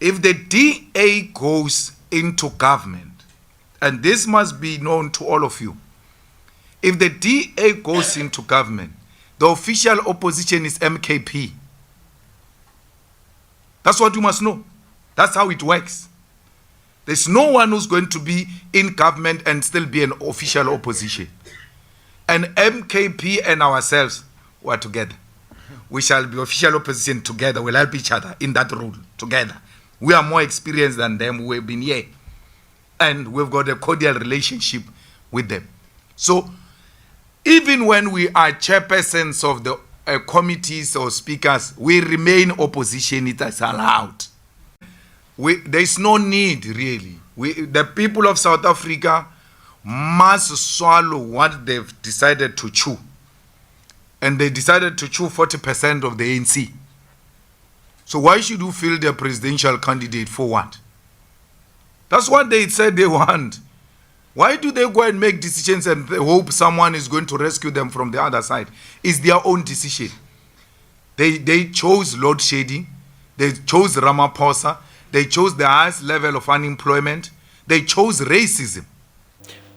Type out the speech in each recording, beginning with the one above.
If the DA goes into government, and this must be known to all of you, if the DA goes into government, the official opposition is MKP. That's what you must know. That's how it works. There's no one who's going to be in government and still be an official opposition. And MKP and ourselves were together. We shall be official opposition together. We'll help each other in that role together. We are more experienced than them. We've been here. And we've got a cordial relationship with them. So, even when we are chairpersons of the committees or speakers, we remain opposition. It is allowed. There is no need, really. The people of South Africa must swallow what they've decided to chew. And they decided to chew 40% of the ANC. So why should you field a presidential candidate for what? That's what they said they want. Why do they go and make decisions and hope someone is going to rescue them from the other side? It's their own decision. They chose load shedding. They chose Ramaphosa. They chose the highest level of unemployment. They chose racism.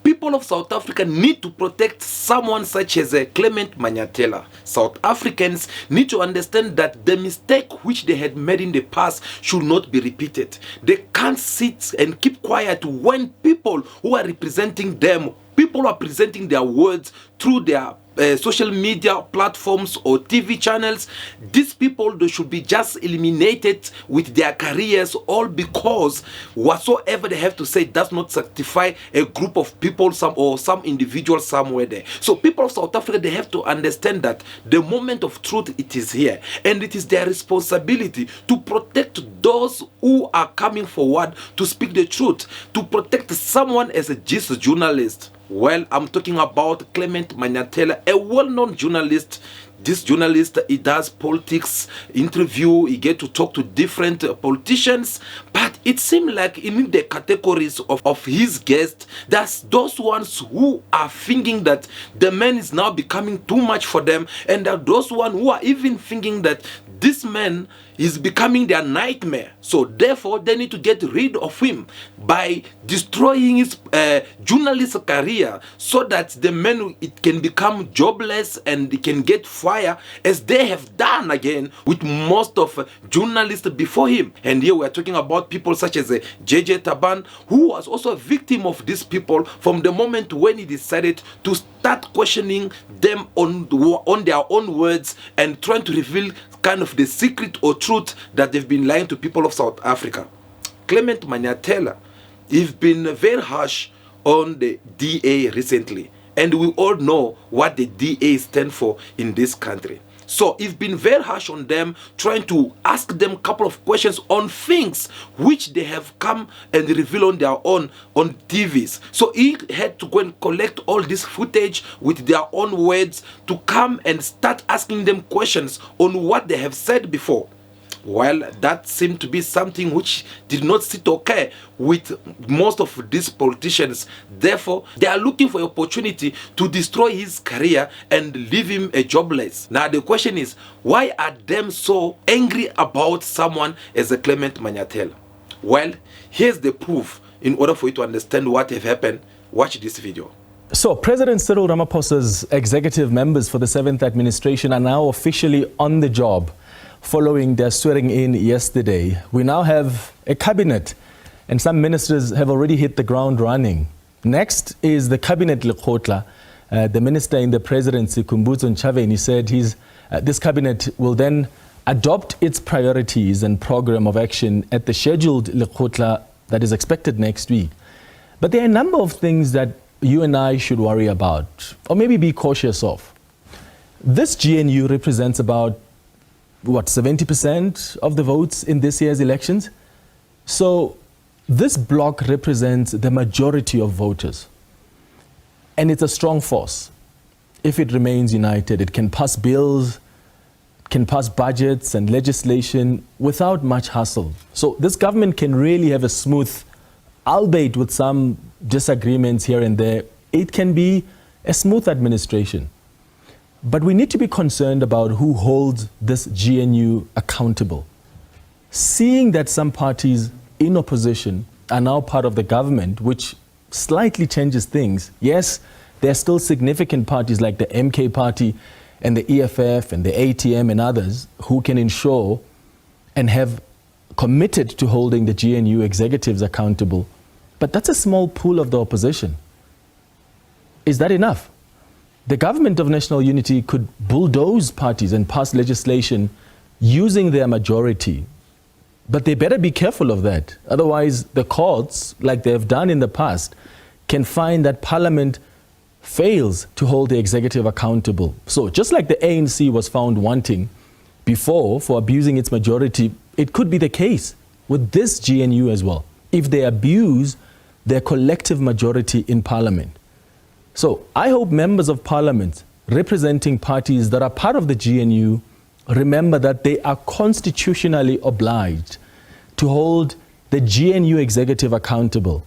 People of South Africa need to protect someone such as Clement Manyathela. South Africans need to understand that the mistake which they had made in the past should not be repeated. They can't sit and keep quiet when people who are representing them, people are presenting their words through their social media platforms or TV channels. These people, they should be just eliminated with their careers, all because whatsoever they have to say does not sanctify a group of people, some individual somewhere there. So people of South Africa, they have to understand that the moment of truth, it is here, and it is their responsibility to protect those who are coming forward to speak the truth, to protect someone as a journalist. Well, I'm talking about Clement Manyathela, a well-known journalist. This journalist, he does politics interview, he get to talk to different politicians, but it seems like in the categories of his guests, there's those ones who are thinking that the man is now becoming too much for them, and there are those ones who are even thinking that this man is becoming their nightmare. So therefore, they need to get rid of him by destroying his journalist career, so that the man, it can become jobless and it can get fired, as they have done again with most of journalists before him. And here we are talking about people such as JJ Taban, who was also a victim of these people from the moment when he decided to start questioning them on their own words and trying to reveal kind of the secret or truth that they've been lying to people of South Africa. Clement Manyathela, he's been very harsh on the DA recently, and we all know what the DA stand for in this country. So he's been very harsh on them, trying to ask them a couple of questions on things which they have come and reveal on their own on TVs. So he had to go and collect all this footage with their own words to come and start asking them questions on what they have said before. Well, that seemed to be something which did not sit okay with most of these politicians. Therefore, they are looking for an opportunity to destroy his career and leave him a jobless. Now, the question is, why are them so angry about someone as a Clement Manyathela? Well, here's the proof. In order for you to understand what have happened, watch this video. So, President Cyril Ramaphosa's executive members for the 7th administration are now officially on the job. Following their swearing in yesterday, we now have a cabinet, and some ministers have already hit the ground running. Next is the cabinet Lekgotla. The minister in the presidency, Khumbudzo Ntshavheni, said this cabinet will then adopt its priorities and program of action at the scheduled Lekgotla that is expected next week. But there are a number of things that you and I should worry about, or maybe be cautious of. This GNU represents about 70% of the votes in this year's elections? So this bloc represents the majority of voters. And it's a strong force. If it remains united, it can pass bills, can pass budgets and legislation without much hassle. So this government can really have a smooth, albeit with some disagreements here and there, it can be a smooth administration. But we need to be concerned about who holds this GNU accountable. seeing that some parties in opposition are now part of the government, which slightly changes things. Yes, there are still significant parties like the MK party and the EFF and the ATM and others who can ensure and have committed to holding the GNU executives accountable. But that's a small pool of the opposition. Is that enough? The government of national unity could bulldoze parties and pass legislation using their majority. But they better be careful of that. Otherwise, the courts, like they have done in the past, can find that Parliament fails to hold the executive accountable. So just like the ANC was found wanting before for abusing its majority, it could be the case with this GNU as well, if they abuse their collective majority in Parliament. So I hope members of Parliament representing parties that are part of the GNU remember that they are constitutionally obliged to hold the GNU executive accountable,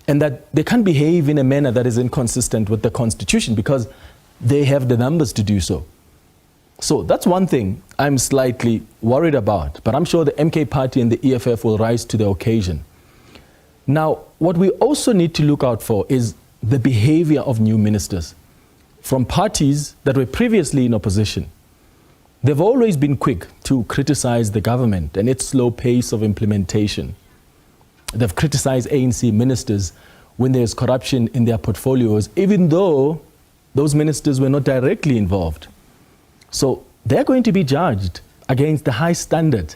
and that they can't behave in a manner that is inconsistent with the Constitution because they have the numbers to do so. So that's one thing I'm slightly worried about, but I'm sure the MK party and the EFF will rise to the occasion. Now, what we also need to look out for is the behavior of new ministers from parties that were previously in opposition. They've always been quick to criticize the government and its slow pace of implementation. They've criticized ANC ministers when there's corruption in their portfolios, even though those ministers were not directly involved. So they're going to be judged against the high standard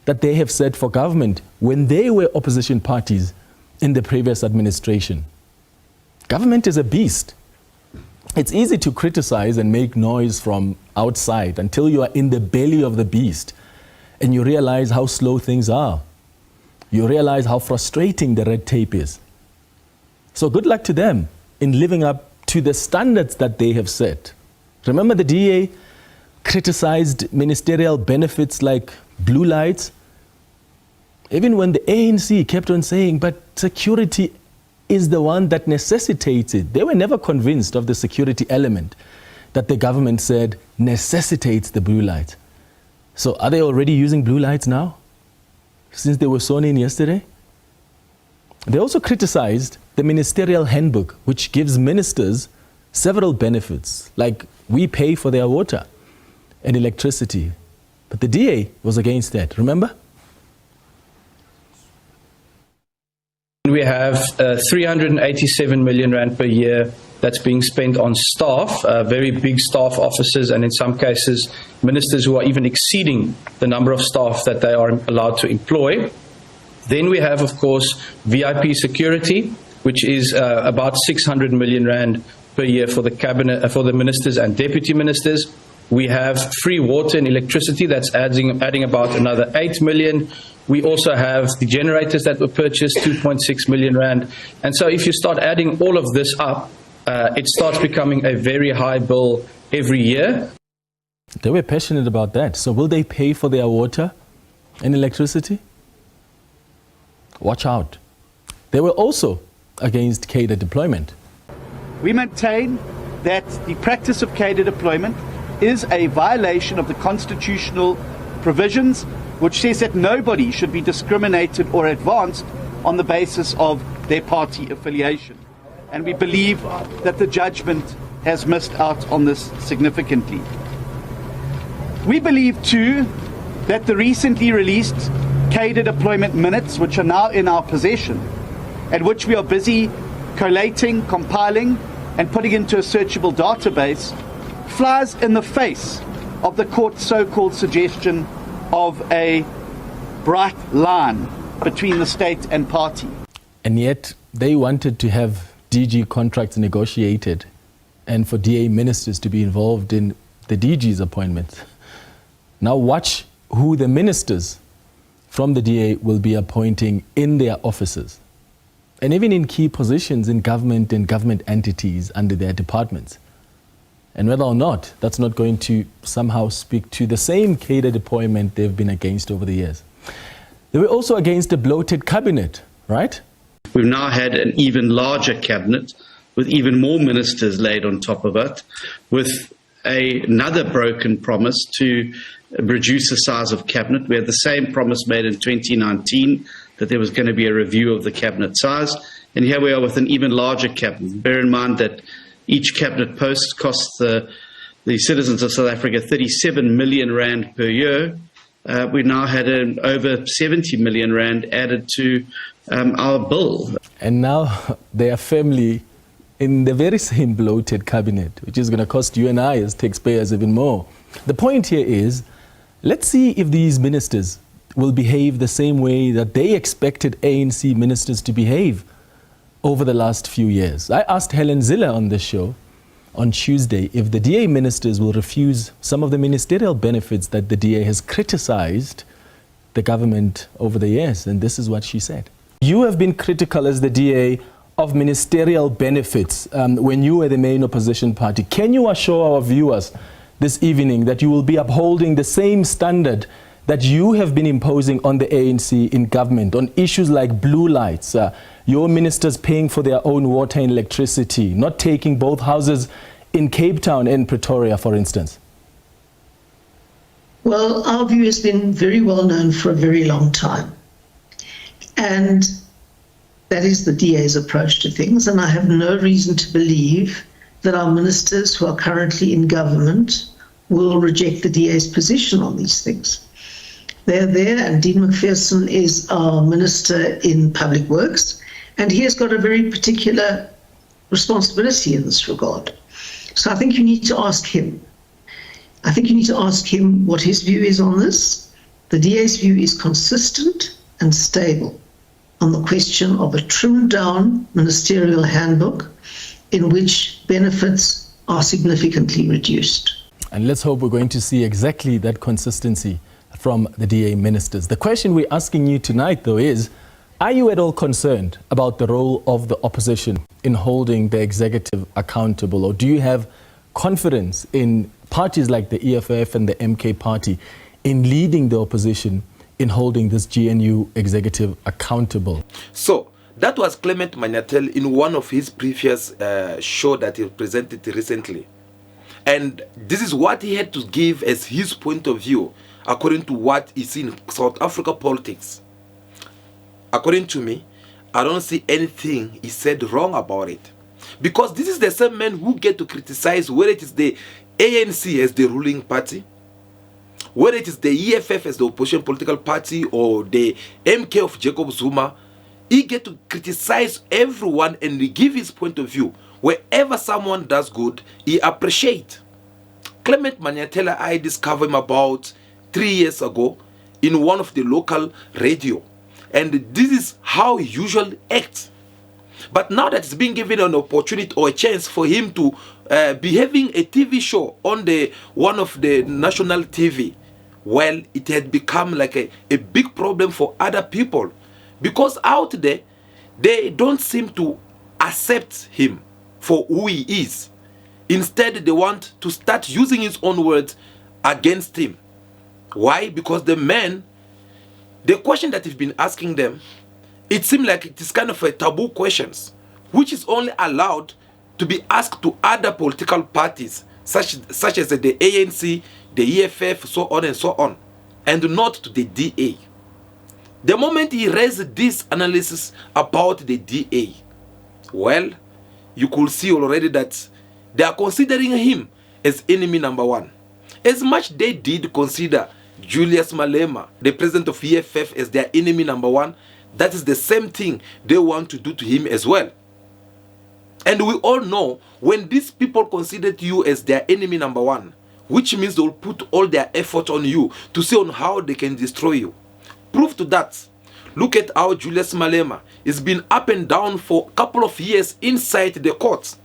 that they have set for government when they were opposition parties in the previous administration. Government is a beast. It's easy to criticize and make noise from outside until you are in the belly of the beast and you realize how slow things are. You realize how frustrating the red tape is. So good luck to them in living up to the standards that they have set. Remember the DA criticized ministerial benefits like blue lights? Even when the ANC kept on saying, but security is the one that necessitates it. They were never convinced of the security element that the government said necessitates the blue light. So are they already using blue lights now, since they were sworn in yesterday? They also criticized the ministerial handbook, which gives ministers several benefits, like we pay for their water and electricity. But the DA was against that, remember? We have 387 million rand per year that's being spent on staff, very big staff officers, and in some cases, ministers who are even exceeding the number of staff that they are allowed to employ. Then we have, of course, VIP security, which is about 600 million rand per year for the cabinet, for the ministers and deputy ministers. We have free water and electricity that's adding about another 8 million. We also have the generators that were purchased, 2.6 million rand. And so if you start adding all of this up, it starts becoming a very high bill every year. They were passionate about that. So will they pay for their water and electricity? Watch out. They were also against cadre deployment. We maintain that the practice of cadre deployment is a violation of the constitutional provisions, which says that nobody should be discriminated or advanced on the basis of their party affiliation. And we believe that the judgment has missed out on this significantly. We believe too that the recently released cadre deployment minutes, which are now in our possession, and which we are busy collating, compiling, and putting into a searchable database, flies in the face of the court's so-called suggestion of a bright line between the state and party. And yet they wanted to have DG contracts negotiated and for DA ministers to be involved in the DG's appointments. Now watch who the ministers from the DA will be appointing in their offices and even in key positions in government and government entities under their departments. And whether or not that's not going to somehow speak to the same cadre deployment they've been against over the years. They were also against a bloated cabinet, right? We've now had an even larger cabinet with even more ministers laid on top of it, with another broken promise to reduce the size of cabinet. We had the same promise made in 2019 that there was going to be a review of the cabinet size, and here we are with an even larger cabinet. Bear in mind that each cabinet post costs the citizens of South Africa 37 million rand per year. We now had over 70 million rand added to our bill. And now they are firmly in the very same bloated cabinet, which is going to cost you and I as taxpayers even more. The point here is, let's see if these ministers will behave the same way that they expected ANC ministers to behave over the last few years. I asked Helen Ziller on this show on Tuesday if the DA ministers will refuse some of the ministerial benefits that the DA has criticized the government over the years, and this is what she said. You have been critical as the DA of ministerial benefits when you were the main opposition party. Can you assure our viewers this evening that you will be upholding the same standard that you have been imposing on the ANC in government on issues like blue lights, your ministers paying for their own water and electricity, not taking both houses in Cape Town and Pretoria, for instance? Well, our view has been very well known for a very long time. And that is the DA's approach to things. And I have no reason to believe that our ministers who are currently in government will reject the DA's position on these things. They're there, and Dean McPherson is our Minister in Public Works, and he has got a very particular responsibility in this regard. So I think you need to ask him. I think you need to ask him what his view is on this. The DA's view is consistent and stable on the question of a trimmed down ministerial handbook in which benefits are significantly reduced. And let's hope we're going to see exactly that consistency from the DA ministers. The question we're asking you tonight, though, is, are you at all concerned about the role of the opposition in holding the executive accountable? Or do you have confidence in parties like the EFF and the MK party in leading the opposition in holding this GNU executive accountable? So that was Clement Manyathela in one of his previous show that he presented recently. And this is what he had to give as his point of view according to what is in South Africa politics. According to me, I don't see anything he said wrong about it. Because this is the same man who get to criticize whether it is the ANC as the ruling party, whether it is the EFF as the opposition political party, or the MK of Jacob Zuma. He get to criticize everyone and give his point of view. Wherever someone does good, he appreciates. Clement Manyathela, I discovered him about 3 years ago in one of the local radio. And this is how he usually acts. But now that he's being given an opportunity or a chance for him to be having a TV show on one of the national TV, well, it had become like a big problem for other people. Because out there, they don't seem to accept him for who he is. Instead, they want to start using his own words against him. Why? Because the question that he's been asking them, it seemed like it is kind of a taboo questions, which is only allowed to be asked to other political parties, such as the ANC, the EFF, so on and so on, and not to the DA. The moment he raised this analysis about the DA, well, you could see already that they are considering him as enemy number one. As much they did consider Julius Malema, the president of EFF, as their enemy number one, that is the same thing they want to do to him as well. And we all know when these people considered you as their enemy number one, which means they will put all their effort on you to see on how they can destroy you. Proof to that, look at how Julius Malema has been up and down for a couple of years inside the courts.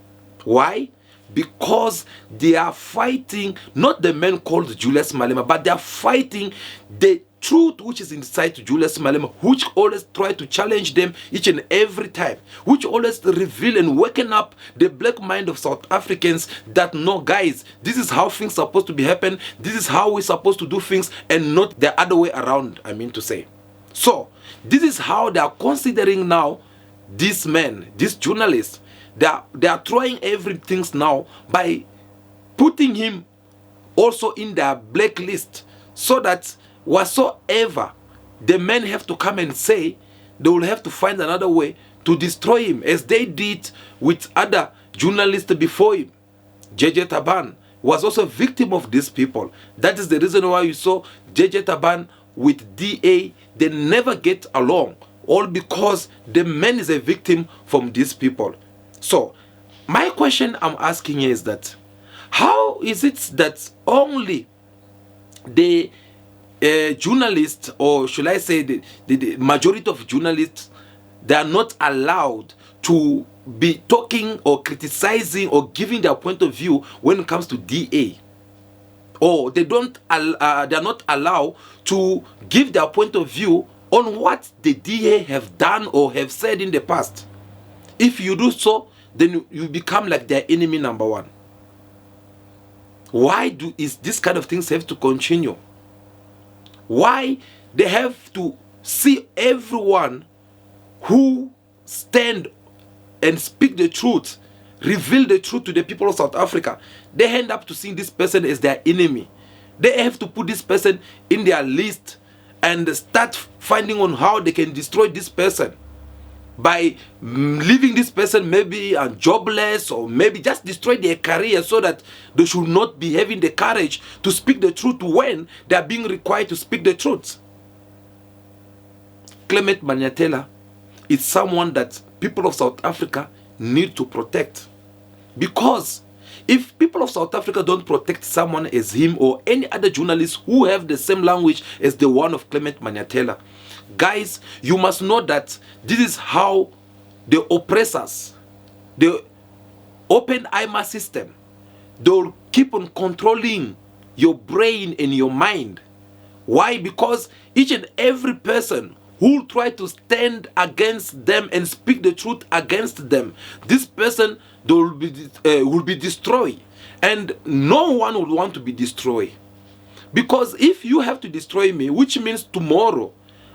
Why? Because they are fighting not the man called Julius Malema, but they are fighting the truth which is inside Julius Malema, which always try to challenge them each and every time, which always reveal and waken up the black mind of South Africans that, no, guys, this is how things are supposed to be happen, this is how we're supposed to do things, and not the other way around, I mean to say. So this is how they are considering now this man, this journalist. They are trying everything now by putting him also in their blacklist, so that whatsoever the men have to come and say, they will have to find another way to destroy him, as they did with other journalists before him. JJ Taban was also a victim of these people. That is the reason why you saw JJ Taban with DA, they never get along, all because the man is a victim from these people. So my question I'm asking here is that, how is it that only the journalists, or should I say the majority of journalists, they are not allowed to be talking or criticizing or giving their point of view when it comes to DA? Or they are not allowed to give their point of view on what the DA have done or have said in the past. If you do so, then you become like their enemy number one. Why is this kind of things have to continue? Why they have to see everyone who stand and speak the truth, reveal the truth to the people of South Africa, they end up to seeing this person as their enemy. They have to put this person in their list and start finding on how they can destroy this person by leaving this person maybe jobless, or maybe just destroy their career, so that they should not be having the courage to speak the truth when they are being required to speak the truth. Clement Manyathela is someone that people of South Africa need to protect, because if people of South Africa don't protect someone as him or any other journalist who have the same language as the one of Clement Manyathela, guys, you must know that this is how the oppressors, the open IMA system, they will keep on controlling your brain and your mind. Why? Because each and every person who will try to stand against them and speak the truth against them, this person will be destroyed, and no one will want to be destroyed. Because if you have to destroy me, which means tomorrow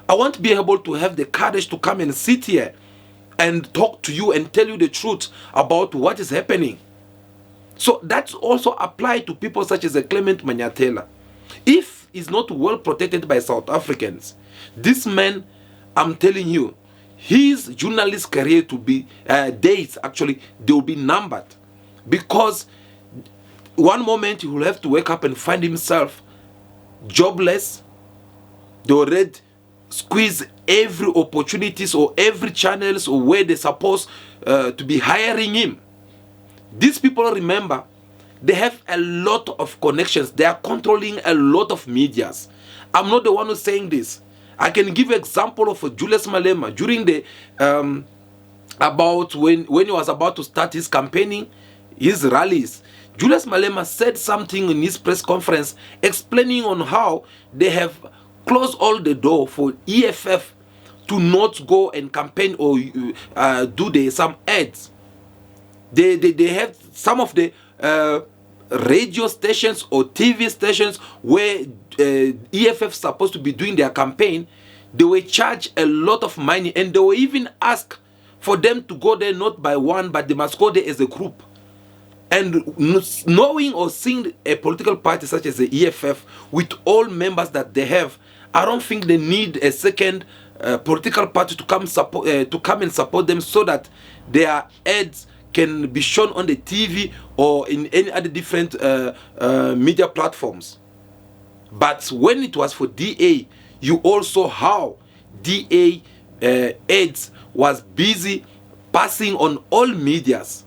I want to be able to have the courage to come and sit here and talk to you and tell you the truth about what is happening. So that's also applied to people such as Clement Manyathela. If he's not well protected by South Africans, this man, I'm telling you, his journalist career to be days, actually, they will be numbered, because one moment he will have to wake up and find himself jobless. They already squeeze every opportunities or every channels or where they're supposed to be hiring him. These people, remember, they have a lot of connections. They are controlling a lot of medias. I'm not the one who's saying this. I can give an example of Julius Malema during the about when he was about to start his campaigning, his rallies. Julius Malema said something in his press conference explaining on how they have closed all the door for EFF to not go and campaign or do some ads. They have some of the radio stations or TV stations where EFF supposed to be doing their campaign. They were charged a lot of money, and they were even asked for them to go there not by one, but they must go there as a group. And knowing or seeing a political party such as the EFF with all members that they have, I don't think they need a second political party to come and support them, so that their ads can be shown on the TV or in any other different media platforms. But when it was for DA, you also how DA ads was busy passing on all medias,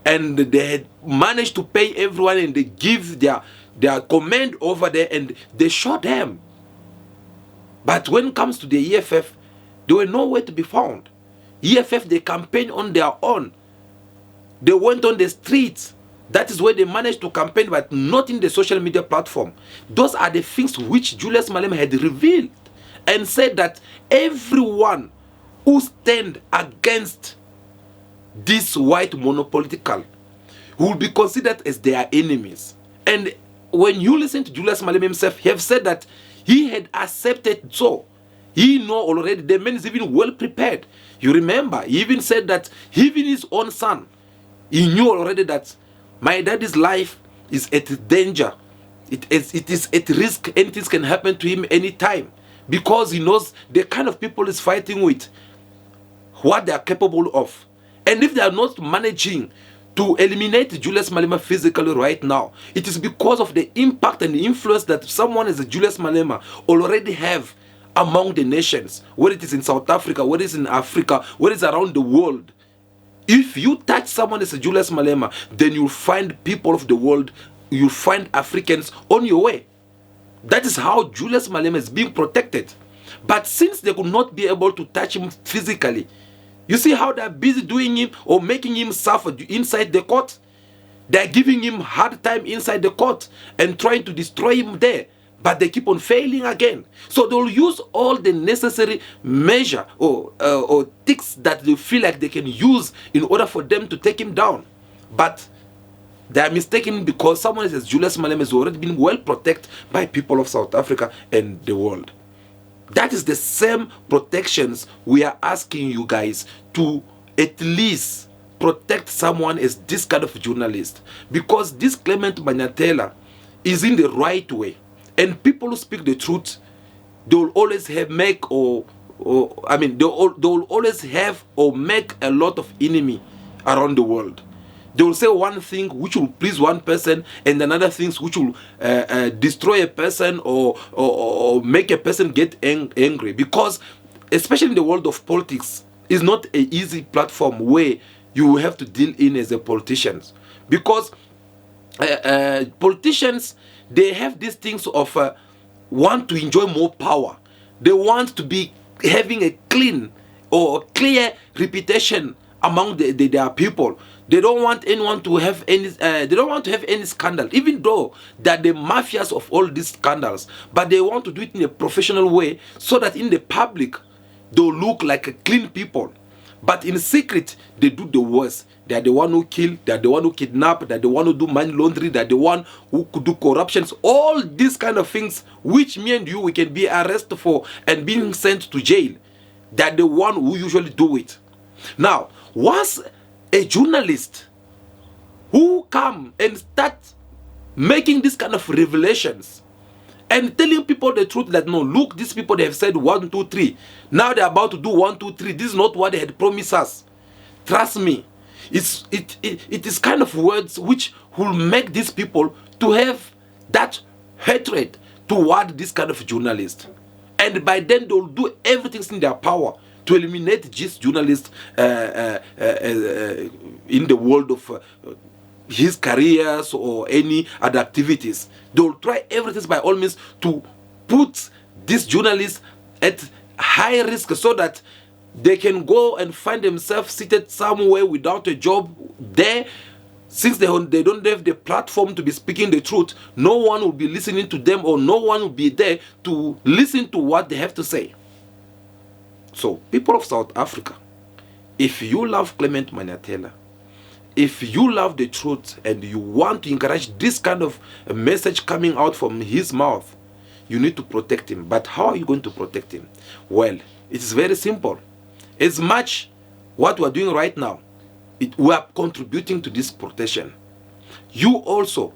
and they had managed to pay everyone, and they give their command over there, and they show them. But when it comes to the EFF, they were nowhere to be found. EFF, they campaign on their own. They went on the streets. That is where they managed to campaign, but not in the social media platform. Those are the things which Julius Malema had revealed, and said that everyone who stand against this white monopolitical will be considered as their enemies. And when you listen to Julius Malema himself, he have said that he had accepted, so he know already the man is even well prepared. You remember, he even said that even his own son, he knew already that my daddy's life is at danger. It is at risk. Anything can happen to him anytime, because he knows the kind of people he's fighting with, what they are capable of. And if they are not managing to eliminate Julius Malema physically right now, it is because of the impact and the influence that someone as a Julius Malema already have among the nations, whether it is in South Africa, whether it is in Africa, whether it is around the world. If you touch someone as a Julius Malema, then you'll find people of the world, you'll find Africans on your way. That is how Julius Malema is being protected. But since they could not be able to touch him physically, you see how they're busy doing him or making him suffer inside the court? They're giving him hard time inside the court and trying to destroy him there. But they keep on failing again. So they'll use all the necessary measure or tricks that they feel like they can use in order for them to take him down. But they are mistaken, because someone as Julius Malema has already been well protected by people of South Africa and the world. That is the same protections we are asking you guys to at least protect someone as this kind of journalist. Because this Clement Manyathela is in the right way. And people who speak the truth, they will always have they will always have or make a lot of enemy around the world. They will say one thing which will please one person, and another things which will destroy a person or make a person get angry. Because especially in the world of politics, it's not an easy platform where you have to deal in as a politician. Because politicians, they have these things of want to enjoy more power. They want to be having a clean or clear reputation among their people. They don't want anyone to have any. They don't want to have any scandal, even though they're the mafias of all these scandals. But they want to do it in a professional way, so that in the public they'll look like a clean people. But in secret, they do the worst. They are the one who kill, they are the one who kidnap, they are the one who do money laundering, they are the one who could do corruptions. All these kind of things, which me and you, we can be arrested for and being sent to jail. They are the one who usually do it. Now, once a journalist who come and start making this kind of revelations and telling people the truth, that no, look, these people, they have said 1, 2, 3. Now they're about to do 1, 2, 3. This is not what they had promised us. Trust me. It is kind of words which will make these people to have that hatred toward this kind of journalist. And by then they will do everything in their power to eliminate this journalist in the world of his careers or any other activities. They will try everything by all means to put this journalist at high risk, so that they can go and find themselves seated somewhere without a job there. Since they don't have the platform to be speaking the truth, no one will be listening to them, or no one will be there to listen to what they have to say. So, people of South Africa, if you love Clement Manyathela, if you love the truth and you want to encourage this kind of a message coming out from his mouth, you need to protect him. But how are you going to protect him? Well, it is very simple. As much what we are doing right now, we are contributing to this protection. You also,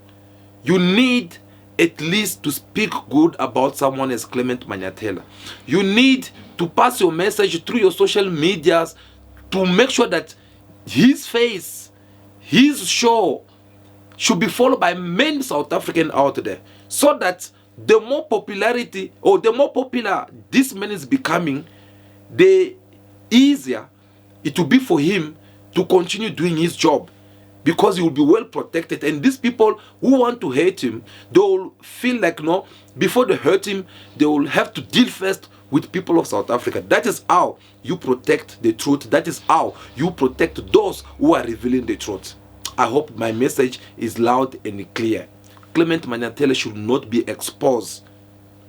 you need at least to speak good about someone as Clement Manyathela. You need to pass your message through your social medias to make sure that his face, his show should be followed by many South Africans out there, so that the more popularity or the more popular this man is becoming, the easier it will be for him to continue doing his job, because he will be well protected. And these people who want to hate him, they will feel like, no, before they hurt him, they will have to deal first with people of South Africa. That is how you protect the truth. That is how you protect those who are revealing the truth. I hope my message is loud and clear. Clement Manyathela should not be exposed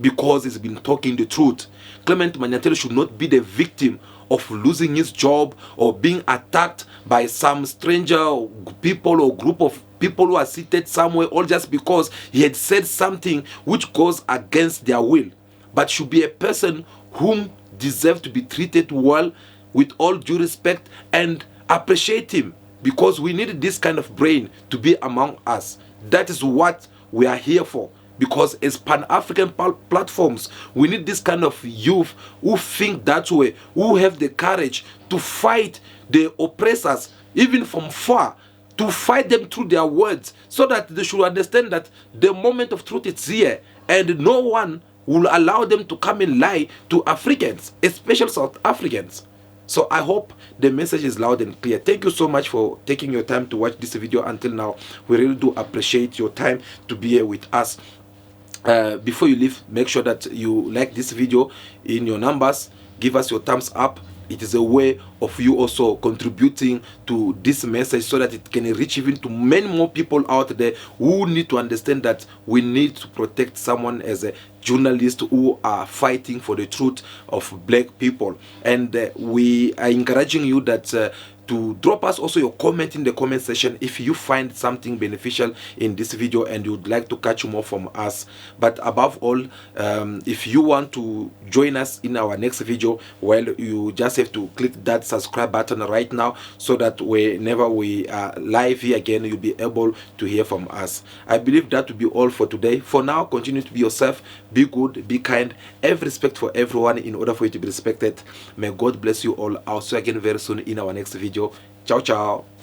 because he's been talking the truth. Clement Manyathela should not be the victim of losing his job or being attacked by some stranger people or group of people who are seated somewhere, all just because he had said something which goes against their will. But should be a person whom deserves to be treated well, with all due respect, and appreciate him, because we need this kind of brain to be among us. That is what we are here for. Because as Pan-African platforms, we need this kind of youth who think that way, who have the courage to fight the oppressors, even from far, to fight them through their words, so that they should understand that the moment of truth is here, and no one will allow them to come and lie to Africans, especially South Africans. So I hope the message is loud and clear. Thank you so much for taking your time to watch this video until now. We really do appreciate your time to be here with us. Before you leave, make sure that you like this video in your numbers. Give us your thumbs up. It is a way of you also contributing to this message so that it can reach even to many more people out there who need to understand that we need to protect someone as a journalist who are fighting for the truth of black people. And we are encouraging you that to drop us also your comment in the comment section if you find something beneficial in this video and you'd like to catch more from us. But above all, if you want to join us in our next video, well, you just have to click that subscribe button right now, so that whenever we are live here again, you'll be able to hear from us. I believe that will be all for today. For now, continue to be yourself, be good, be kind, have respect for everyone in order for you to be respected. May God bless you all. I'll see you again very soon in our next video. Ciao, ciao.